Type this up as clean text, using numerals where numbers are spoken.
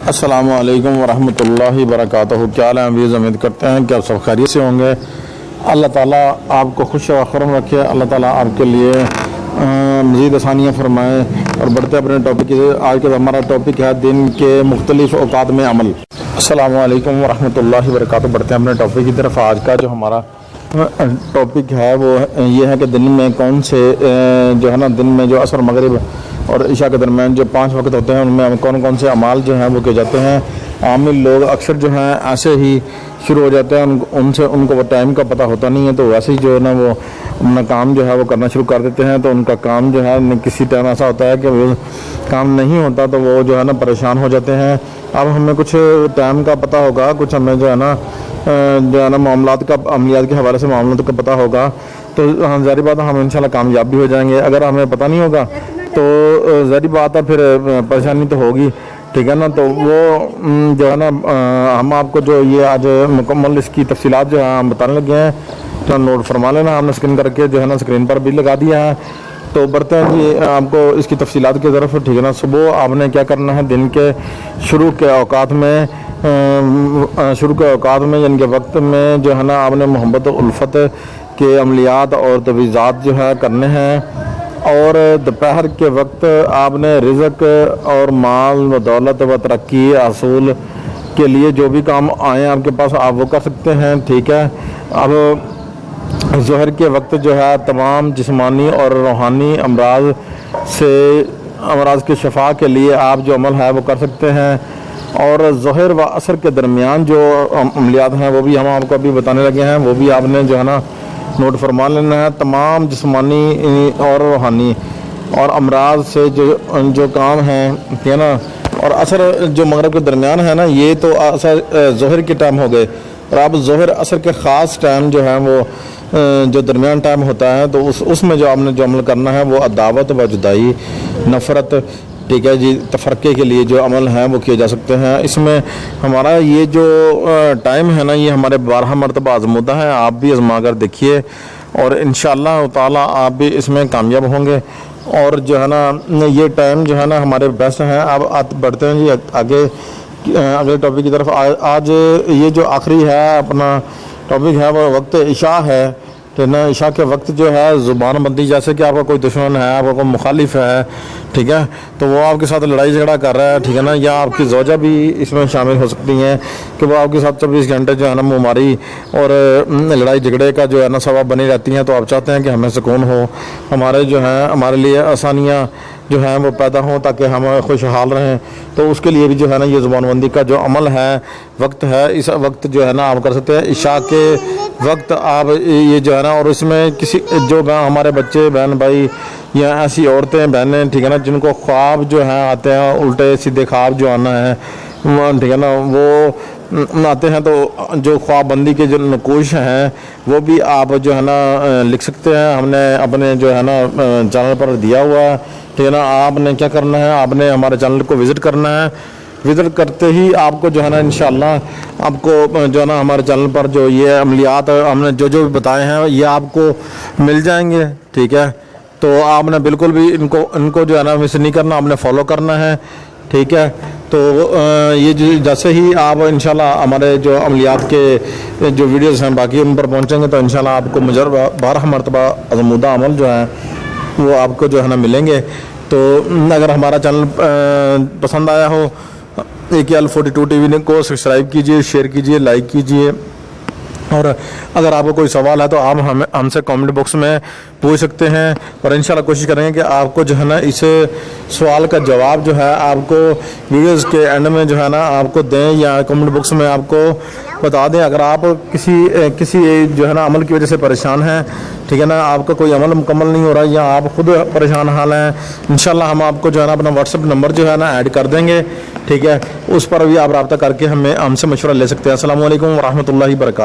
अस्सलामु अलैकुम वरहमतुल्लाहि वबरकातुहू। क्या हाल है अवीज़, उम्मीद करते हैं कि आप सब खैरियत से होंगे। अल्लाह ताला आपको खुश व खुर्रम रखे, अल्लाह ताला आपके लिए मज़ीद आसानियाँ फरमाए। और बढ़ते अपने टॉपिक की, आज का हमारा टॉपिक है दिन के मुख्तलिफ औकात में अमल। अस्सलामु अलैकुम वरहमतुल्लाहि वबरकातुहू। बढ़ते हैं अपने टॉपिक की तरफ। आज का जो हमारा टॉपिक है वो ये है कि दिन में कौन से जो है ना, दिन में जो असर मगरिब और इशा के दरमियान जो 5 वक्त होते हैं उनमें कौन कौन से अमाल जो हैं वो किए जाते हैं। आमिल लोग अक्सर जो हैं ऐसे ही शुरू हो जाते हैं, उनसे उनको वो टाइम का पता होता नहीं है, तो वैसे ही जो है ना वो अपना काम जो है वो करना शुरू कर देते हैं। तो उनका काम जो है किसी टाइम ऐसा होता है कि वो काम नहीं होता, तो वो जो है ना परेशान हो जाते हैं। अब हमें कुछ टाइम का पता होगा, कुछ हमें जो है ना मामलात का, अमलियात के हवाले से मामलात का पता होगा, तो ज़ाहिर बात है हम इंशाल्लाह कामयाब भी हो जाएंगे। अगर हमें पता नहीं होगा तो ज़ाहिर बात है फिर परेशानी तो होगी, ठीक है ना। तो वो जो है ना हम आपको जो ये आज मुकम्मल इसकी तफसीलात जो है हम बताने लगे हैं, तो नोट फरमा लेना। हमने स्क्रीन करके जो है ना स्क्रीन पर भी लगा दिया है। तो बढ़ते हैं जी आपको इसकी तफसीलात की तरफ, ठीक है ना। सुबह आपने क्या करना है, दिन के शुरू के औकात में यानी कि वक्त में जो है ना आपने मोहब्बत उल्फत के अमलियात और तवीज़ात जो है करने हैं। और दोपहर के वक्त आपने रिज़्क और माल व दौलत व तरक्की असूल के लिए जो भी काम आए आपके पास आप वो कर सकते हैं, ठीक है। अब ज़ोहर के वक्त जो है तमाम जिस्मानी और रूहानी अमराज के शफा के लिए आप जो अमल है वो कर सकते हैं। और ज़ोहर व असर के दरमियान जो अमलियात हैं वो भी हम आपको अभी बताने लगे हैं, वो भी आपने जो है ना नोट फरमा लेना है। तमाम जिस्मानी और रूहानी और अमराज से जो काम हैं, ठीक है ना। और असर जो मगरिब के दरमियान है ना, ये तो असर ज़ोहर के टाइम हो गए। और अब ज़ोहर असर के ख़ास टाइम जो है वो जो दरमियान टाइम होता है, तो उसमें जो आपने जो अमल करना है वो अदावत व जुदाई, नफ़रत, ठीक है जी, तफरक़े के लिए जो अमल हैं वो किए जा सकते हैं। इसमें हमारा ये जो टाइम है ना, ये हमारे 12 मरतबा आज़मूदा है। आप भी आज़मा कर देखिए और इंशाअल्लाह ताला आप भी इसमें कामयाब होंगे। और जो है ना ये टाइम जो है ना हमारे बेस्ट हैं। अब बढ़ते हैं जी आगे अगले टॉपिक की तरफ। आज ये जो आखिरी है अपना टॉपिक है वो वक्त इशा है, तो ना इशा के वक्त जो है ज़ुबान बंदी, जैसे कि आपका कोई दुश्मन है, आपका कोई मुखालिफ है, ठीक है, तो वो आपके साथ लड़ाई झगड़ा कर रहा है, ठीक है ना, या आपकी ज़ौजा भी इसमें शामिल हो सकती हैं कि वो आपके साथ 24 घंटे जो है ना मुमारी और लड़ाई झगड़े का जो है ना सबब बनी रहती हैं। तो आप चाहते हैं कि हमें सुकून हो, हमारे जो है हमारे लिए आसानियाँ जो हैं वो पैदा हों ताकि हम खुशहाल रहें। तो उसके लिए भी जो है ना ये ज़ुबानबंदी का जो अमल है, वक्त है, इस वक्त जो है ना आप कर सकते हैं। इशा के वक्त आप ये जो है ना, और इसमें किसी जो हमारे बच्चे बहन भाई या ऐसी औरतें बहनें, ठीक है ना, जिनको ख्वाब जो हैं आते हैं, उल्टे सीधे ख्वाब जो आना है, ठीक है ना, वो आते हैं, तो जो ख्वाबबंदी के जो नकोश हैं वो भी आप जो है ना लिख सकते हैं। हमने अपने जो है ना चैनल पर दिया हुआ है, ठीक है ना। आपने क्या करना है, आपने हमारे चैनल को विज़िट करना है। विज़िट करते ही आपको जो है ना इंशाअल्लाह आपको जो है ना हमारे चैनल पर जो ये अमलियात हमने जो भी बताए हैं ये आपको मिल जाएंगे, ठीक है। तो आपने बिल्कुल भी इनको जो है ना मिस नहीं करना, आपने फॉलो करना है, ठीक है। तो ये जैसे ही आप इंशाल्लाह हमारे जो अमलियात के जो वीडियोस हैं बाकी उन पर पहुंचेंगे, तो इंशाल्लाह आपको 12 मरतबा आज़मूदा अमल जो है वो आपको जो है ना मिलेंगे। तो अगर हमारा चैनल पसंद आया हो, AKL42 TV को सब्सक्राइब कीजिए, शेयर कीजिए, लाइक कीजिए। और अगर आपको कोई सवाल है तो आप हमसे कमेंट बॉक्स में पूछ सकते हैं, और इंशाल्लाह कोशिश करेंगे कि आपको जो है ना इस सवाल का जवाब जो है आपको वीडियोस के एंड में जो है ना आपको दें, या कमेंट बॉक्स में आपको बता दें। अगर आप किसी जो है ना अमल की वजह से परेशान हैं, ठीक है ना, आपका कोई अमल मुकम्मल नहीं हो रहा है या आप खुद परेशान हाल हैं, इंशाल्लाह हम आपको जो है ना अपना व्हाट्सएप नंबर जो है ना ऐड कर देंगे, ठीक है। उस पर भी आप रब्ता करके हमसे मशवरा ले सकते हैं। अस्सलामु अलैकुम व रहमतुल्लाहि व बरकातहू।